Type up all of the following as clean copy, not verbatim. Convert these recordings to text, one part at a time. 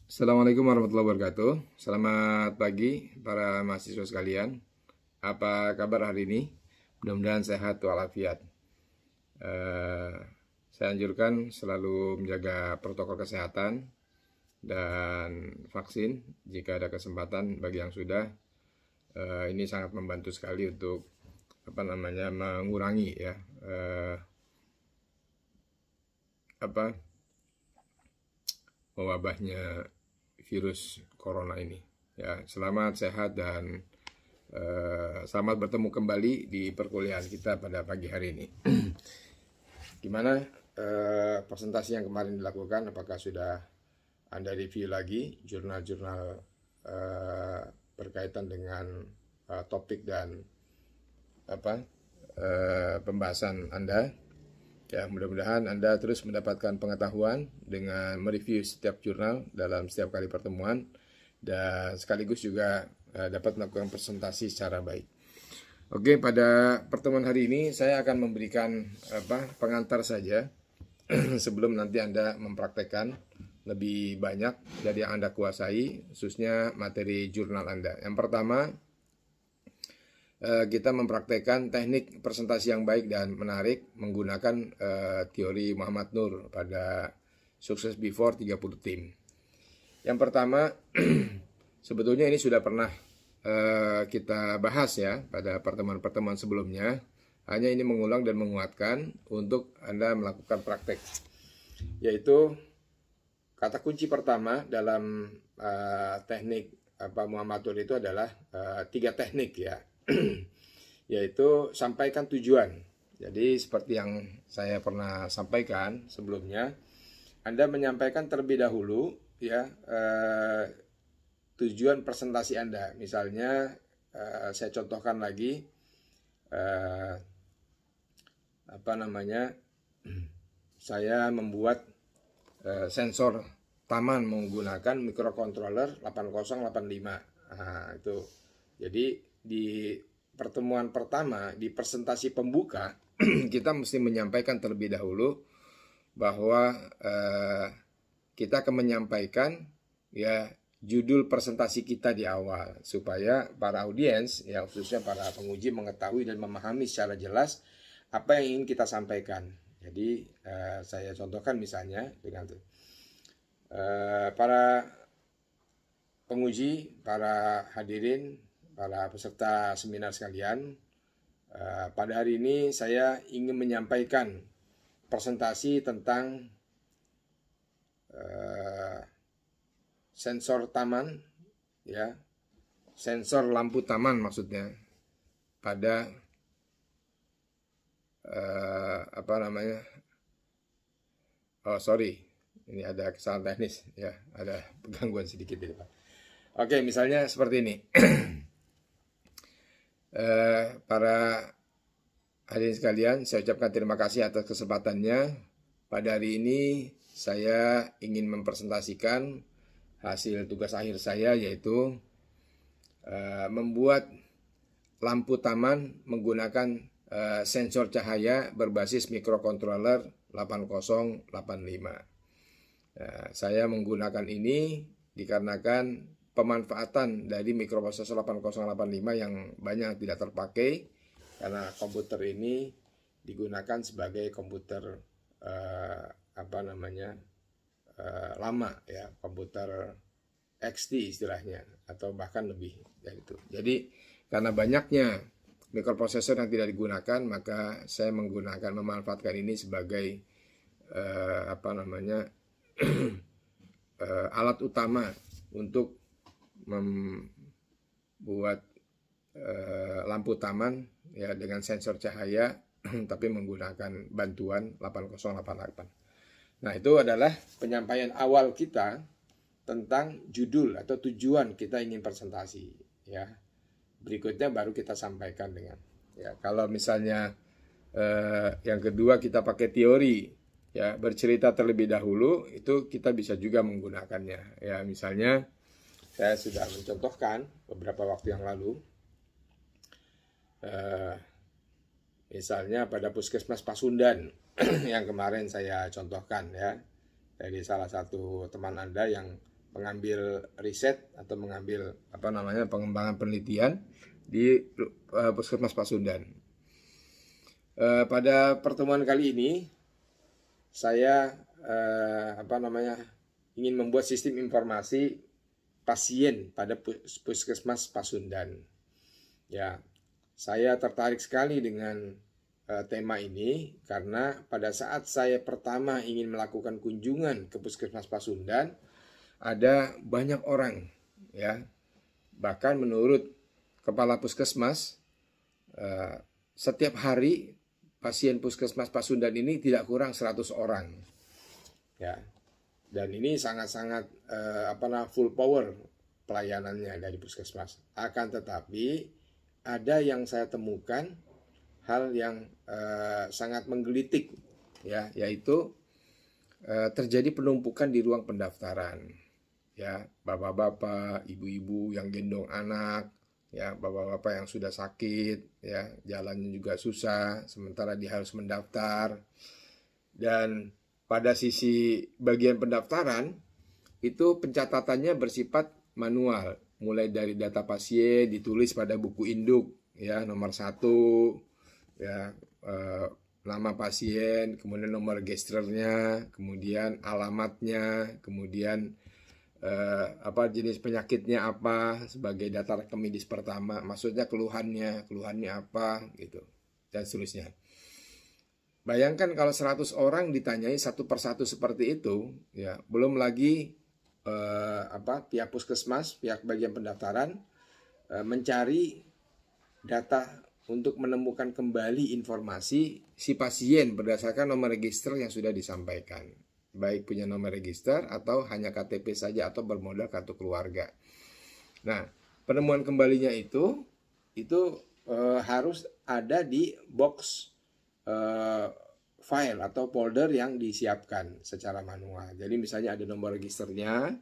Assalamualaikum warahmatullahi wabarakatuh. Selamat pagi para mahasiswa sekalian. Apa kabar hari ini? Mudah-mudahan sehat walafiat. Saya anjurkan selalu menjaga protokol kesehatan dan vaksin jika ada kesempatan bagi yang sudah. Ini sangat membantu sekali untuk mengurangi ya mewabahnya virus corona ini. Ya, selamat sehat dan selamat bertemu kembali di perkuliahan kita pada pagi hari ini. Gimana presentasi yang kemarin dilakukan? Apakah sudah Anda review lagi jurnal-jurnal berkaitan dengan topik dan pembahasan Anda? Ya, mudah-mudahan Anda terus mendapatkan pengetahuan dengan mereview setiap jurnal dalam setiap kali pertemuan dan sekaligus juga dapat melakukan presentasi secara baik. Oke, pada pertemuan hari ini saya akan memberikan pengantar saja sebelum nanti Anda mempraktekkan lebih banyak dari yang Anda kuasai, khususnya materi jurnal Anda. Yang pertama, kita mempraktekkan teknik presentasi yang baik dan menarik menggunakan teori Muhammad Nur pada Success Before 30 Tim. Yang pertama, sebetulnya ini sudah pernah kita bahas ya pada pertemuan-pertemuan sebelumnya. Hanya ini mengulang dan menguatkan untuk Anda melakukan praktek. Yaitu kata kunci pertama dalam teknik Muhammad Nur itu adalah 3 teknik ya. Yaitu sampaikan tujuan. Jadi seperti yang saya pernah sampaikan sebelumnya, Anda menyampaikan terlebih dahulu ya tujuan presentasi Anda. Misalnya saya contohkan lagi saya membuat sensor taman menggunakan microcontroller 8085. Nah, itu. Jadi di pertemuan pertama, di presentasi pembuka, kita mesti menyampaikan terlebih dahulu bahwa kita akan menyampaikan ya judul presentasi kita di awal supaya para audiens, ya khususnya para penguji mengetahui dan memahami secara jelas apa yang ingin kita sampaikan. Jadi saya contohkan misalnya dengan para penguji, para hadirin, para peserta seminar sekalian, pada hari ini saya ingin menyampaikan presentasi tentang sensor taman, ya, sensor lampu taman maksudnya, pada ini ada kesalahan teknis, ya, ada gangguan sedikit di depan. Oke, misalnya seperti ini. Para hadirin sekalian, saya ucapkan terima kasih atas kesempatannya. Pada hari ini saya ingin mempresentasikan hasil tugas akhir saya, yaitu membuat lampu taman menggunakan sensor cahaya berbasis microcontroller 8085. Saya menggunakan ini dikarenakan pemanfaatan dari microprosesor 8085 yang banyak tidak terpakai karena komputer ini digunakan sebagai komputer lama ya, komputer XT istilahnya, atau bahkan lebih dari itu. Jadi karena banyaknya mikroprosesor yang tidak digunakan, maka saya memanfaatkan ini sebagai alat utama untuk membuat lampu taman ya dengan sensor cahaya tapi menggunakan bantuan 8088. Nah, itu adalah penyampaian awal kita tentang judul atau tujuan kita ingin presentasi ya. Berikutnya baru kita sampaikan dengan ya, kalau misalnya yang kedua kita pakai teori ya, bercerita terlebih dahulu, itu kita bisa juga menggunakannya ya. Misalnya saya sudah mencontohkan beberapa waktu yang lalu, misalnya pada Puskesmas Pasundan yang kemarin saya contohkan ya, dari salah satu teman Anda yang mengambil riset atau mengambil pengembangan penelitian di Puskesmas Pasundan. Pada pertemuan kali ini saya ingin membuat sistem informasi pasien pada Puskesmas Pasundan. Ya, saya tertarik sekali dengan tema ini karena pada saat saya pertama ingin melakukan kunjungan ke Puskesmas Pasundan, ada banyak orang, ya, bahkan menurut kepala puskesmas setiap hari pasien Puskesmas Pasundan ini tidak kurang 100 orang, ya, dan ini sangat-sangat full power pelayanannya dari puskesmas. Akan tetapi ada yang saya temukan hal yang sangat menggelitik, ya, yaitu terjadi penumpukan di ruang pendaftaran. Ya, bapak-bapak, ibu-ibu yang gendong anak, ya, bapak-bapak yang sudah sakit, ya, jalannya juga susah, sementara dia harus mendaftar. Dan pada sisi bagian pendaftaran itu pencatatannya bersifat manual, mulai dari data pasien ditulis pada buku induk, ya, nomor 1, ya, nama pasien, kemudian nomor registernya, kemudian alamatnya, kemudian jenis penyakitnya apa sebagai data rekam medis pertama, maksudnya keluhannya apa gitu, dan seterusnya. Bayangkan kalau 100 orang ditanyai satu persatu seperti itu, ya, belum lagi pihak puskesmas, pihak bagian pendaftaran mencari data untuk menemukan kembali informasi si pasien berdasarkan nomor register yang sudah disampaikan, baik punya nomor register atau hanya KTP saja atau bermodal kartu keluarga. Nah, penemuan kembalinya itu harus ada di box file atau folder yang disiapkan secara manual. Jadi misalnya ada nomor registernya,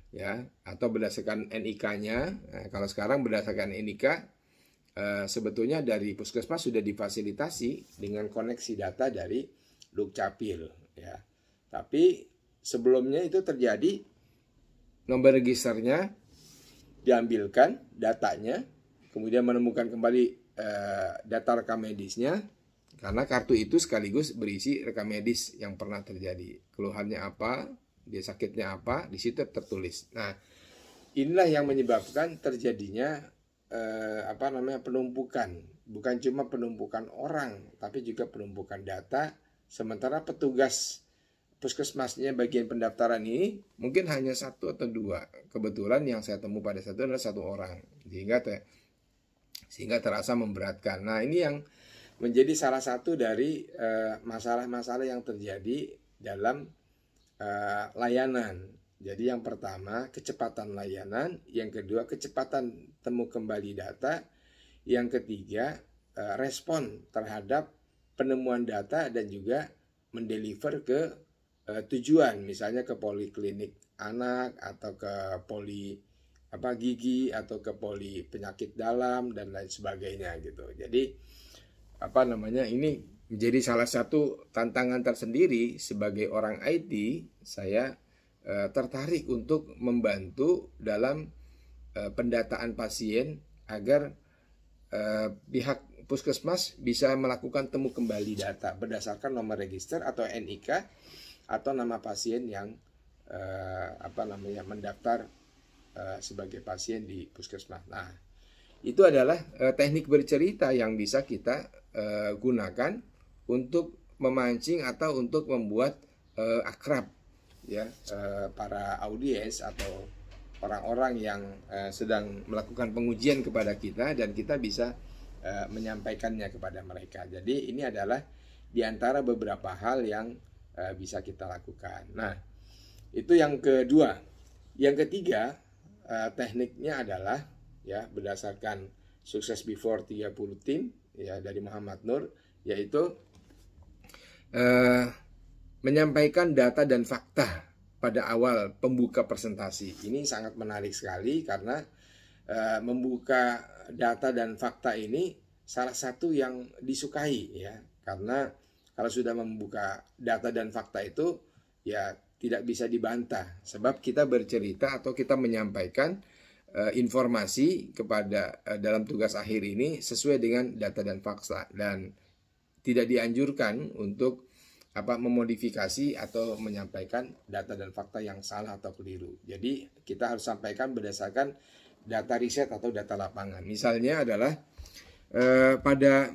ya, atau berdasarkan NIK-nya. Nah, kalau sekarang berdasarkan NIK, sebetulnya dari puskesmas sudah difasilitasi dengan koneksi data dari Dukcapil, ya. Tapi sebelumnya itu terjadi nomor registernya diambilkan datanya, kemudian menemukan kembali data rekam medisnya, karena kartu itu sekaligus berisi rekam medis yang pernah terjadi, keluhannya apa, dia sakitnya apa, di situ tertulis. Nah, inilah yang menyebabkan terjadinya penumpukan, bukan cuma penumpukan orang, tapi juga penumpukan data, sementara petugas puskesmasnya bagian pendaftaran ini mungkin hanya 1 atau 2. Kebetulan yang saya temui pada satu adalah 1 orang, sehingga terasa memberatkan. Nah, ini yang menjadi salah satu dari masalah-masalah yang terjadi dalam layanan. Jadi yang pertama kecepatan layanan, yang kedua kecepatan temu kembali data, yang ketiga respon terhadap penemuan data dan juga mendeliver ke tujuan, misalnya ke poliklinik anak atau ke poli gigi atau ke poli penyakit dalam dan lain sebagainya gitu. Jadi ini menjadi salah satu tantangan tersendiri sebagai orang IT. Saya tertarik untuk membantu dalam pendataan pasien agar pihak puskesmas bisa melakukan temu kembali data berdasarkan nomor register atau NIK atau nama pasien yang mendaftar sebagai pasien di puskesmas. Nah, itu adalah teknik bercerita yang bisa kita gunakan untuk memancing atau untuk membuat akrab, ya, para audiens atau orang-orang yang sedang melakukan pengujian kepada kita, dan kita bisa menyampaikannya kepada mereka. Jadi ini adalah di antara beberapa hal yang bisa kita lakukan. Nah, itu yang kedua. Yang ketiga, tekniknya adalah, ya, berdasarkan Sukses Before 30 Tim, ya, dari Muhammad Nur, yaitu menyampaikan data dan fakta pada awal pembuka presentasi. Ini sangat menarik sekali karena membuka data dan fakta ini salah satu yang disukai, ya, karena kalau sudah membuka data dan fakta itu, ya, tidak bisa dibantah, sebab kita bercerita atau kita menyampaikan informasi kepada dalam tugas akhir ini sesuai dengan data dan fakta, dan tidak dianjurkan untuk memodifikasi atau menyampaikan data dan fakta yang salah atau keliru. Jadi kita harus sampaikan berdasarkan data riset atau data lapangan. Misalnya adalah pada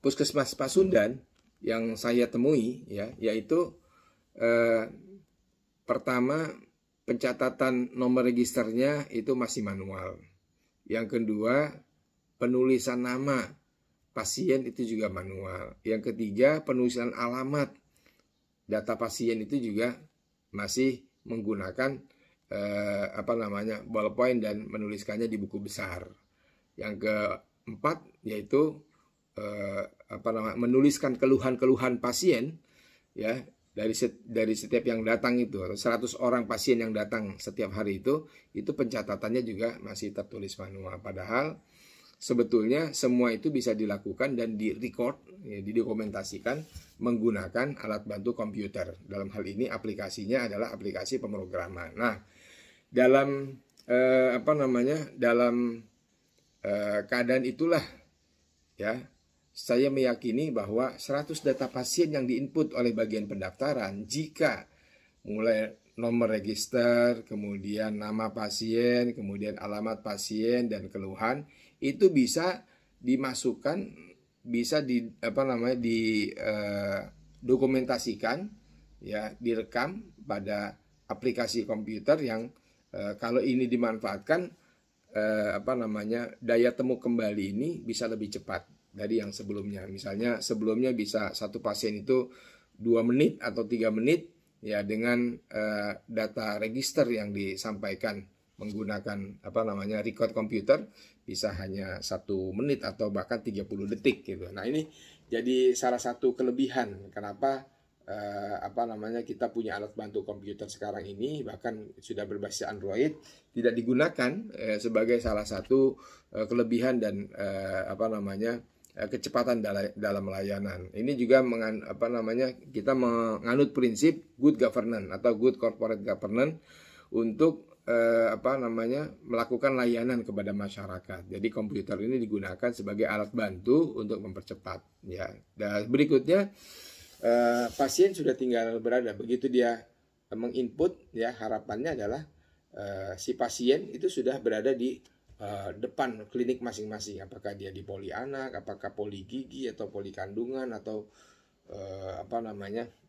Puskesmas Pasundan yang saya temui, ya, yaitu pertama, pencatatan nomor registernya itu masih manual. Yang kedua, penulisan nama pasien itu juga manual. Yang ketiga, penulisan alamat data pasien itu juga masih menggunakan ballpoint dan menuliskannya di buku besar. Yang keempat yaitu menuliskan keluhan-keluhan pasien, ya, dari setiap yang datang itu, atau 100 orang pasien yang datang setiap hari itu pencatatannya juga masih tertulis manual. Padahal sebetulnya semua itu bisa dilakukan dan direcord, ya, didokumentasikan menggunakan alat bantu komputer. Dalam hal ini aplikasinya adalah aplikasi pemrograman. Nah, dalam keadaan itulah, ya, saya meyakini bahwa 100 data pasien yang diinput oleh bagian pendaftaran, jika mulai nomor register, kemudian nama pasien, kemudian alamat pasien dan keluhan, itu bisa dimasukkan, bisa dokumentasikan, ya, direkam pada aplikasi komputer yang kalau ini dimanfaatkan, daya temu kembali ini bisa lebih cepat dari yang sebelumnya. Misalnya sebelumnya bisa satu pasien itu 2 menit atau 3 menit, ya, dengan data register yang disampaikan menggunakan record komputer bisa hanya 1 menit atau bahkan 30 detik gitu. Nah, ini jadi salah satu kelebihan kenapa kita punya alat bantu komputer sekarang ini, bahkan sudah berbasis Android, tidak digunakan sebagai salah satu kelebihan dan kecepatan dalam layanan. Ini juga kita menganut prinsip good governance atau good corporate governance untuk melakukan layanan kepada masyarakat. Jadi komputer ini digunakan sebagai alat bantu untuk mempercepat, ya. Dan berikutnya, pasien sudah tinggal berada, begitu dia menginput, ya, harapannya adalah si pasien itu sudah berada di depan klinik masing-masing, apakah dia di poli anak, apakah poli gigi atau poli kandungan atau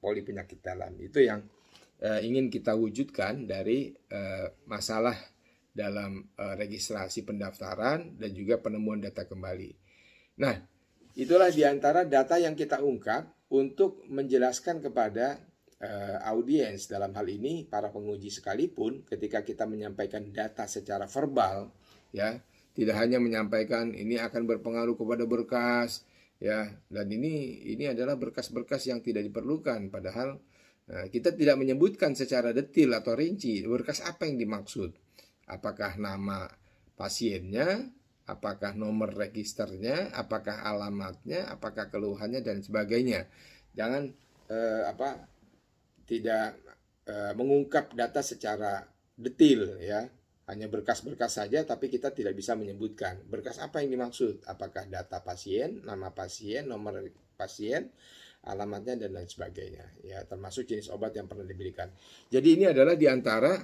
poli penyakit dalam. Itu yang ingin kita wujudkan dari masalah dalam registrasi pendaftaran dan juga penemuan data kembali. Nah, itulah diantara data yang kita ungkap untuk menjelaskan kepada audiens, dalam hal ini para penguji sekalipun, ketika kita menyampaikan data secara verbal, ya, tidak hanya menyampaikan ini akan berpengaruh kepada berkas, ya, dan ini adalah berkas-berkas yang tidak diperlukan, padahal kita tidak menyebutkan secara detail atau rinci berkas apa yang dimaksud, apakah nama pasiennya, apakah nomor registernya, apakah alamatnya, apakah keluhannya dan sebagainya. Jangan tidak mengungkap data secara detail, ya. Hanya berkas-berkas saja, tapi kita tidak bisa menyebutkan berkas apa yang dimaksud, apakah data pasien, nama pasien, nomor pasien, alamatnya dan lain sebagainya, ya, termasuk jenis obat yang pernah diberikan. Jadi ini adalah diantara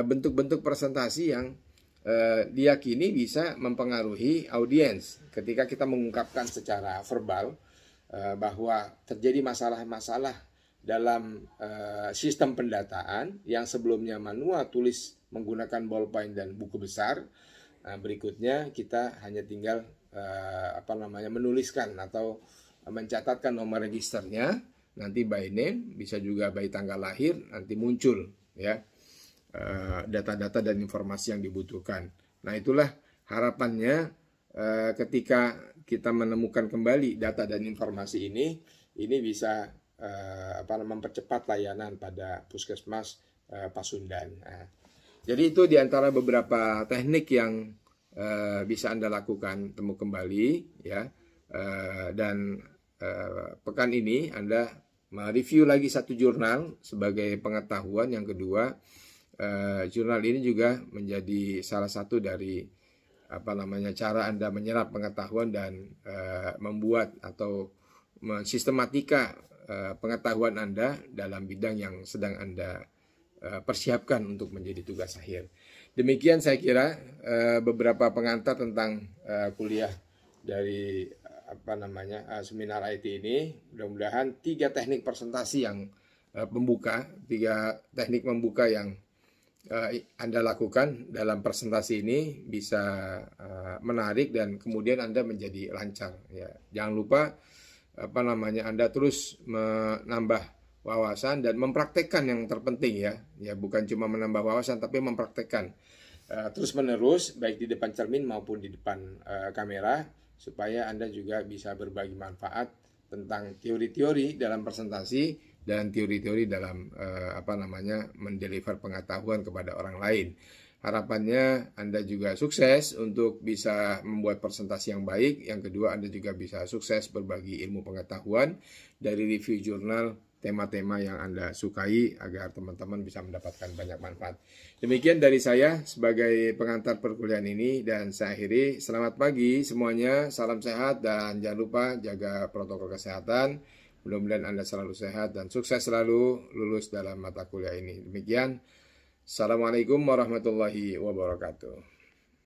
bentuk-bentuk presentasi yang diyakini bisa mempengaruhi audiens ketika kita mengungkapkan secara verbal bahwa terjadi masalah-masalah dalam sistem pendataan yang sebelumnya manual, tulis menggunakan ballpoint dan buku besar. Berikutnya kita hanya tinggal menuliskan atau mencatatkan nomor registernya, nanti by name, bisa juga by tanggal lahir, nanti muncul, ya, data-data dan informasi yang dibutuhkan. Nah, itulah harapannya ketika kita menemukan kembali data dan informasi ini bisa mempercepat layanan pada Puskesmas Pasundan. Nah, jadi itu diantara beberapa teknik yang bisa Anda lakukan temu kembali, ya, dan pekan ini Anda mereview lagi satu jurnal sebagai pengetahuan. Yang kedua, jurnal ini juga menjadi salah satu dari cara Anda menyerap pengetahuan dan membuat atau mensistematika pengetahuan Anda dalam bidang yang sedang Anda persiapkan untuk menjadi tugas akhir. Demikian saya kira beberapa pengantar tentang kuliah dari seminar IT ini. Mudah-mudahan 3 teknik presentasi yang pembuka, 3 teknik membuka yang Anda lakukan dalam presentasi ini bisa menarik dan kemudian Anda menjadi lancar. Ya, jangan lupa Anda terus menambah wawasan dan mempraktekkan yang terpenting ya. Ya, bukan cuma menambah wawasan tapi mempraktekkan terus menerus baik di depan cermin maupun di depan kamera, supaya Anda juga bisa berbagi manfaat tentang teori-teori dalam presentasi dan teori-teori dalam mendeliver pengetahuan kepada orang lain. Harapannya Anda juga sukses untuk bisa membuat presentasi yang baik. Yang kedua, Anda juga bisa sukses berbagi ilmu pengetahuan dari review jurnal tema-tema yang Anda sukai agar teman-teman bisa mendapatkan banyak manfaat. Demikian dari saya sebagai pengantar perkuliahan ini, dan saya akhiri. Selamat pagi semuanya, salam sehat dan jangan lupa jaga protokol kesehatan. Mudah-mudahan Anda selalu sehat dan sukses selalu lulus dalam mata kuliah ini. Demikian. Assalamualaikum warahmatullahi wabarakatuh.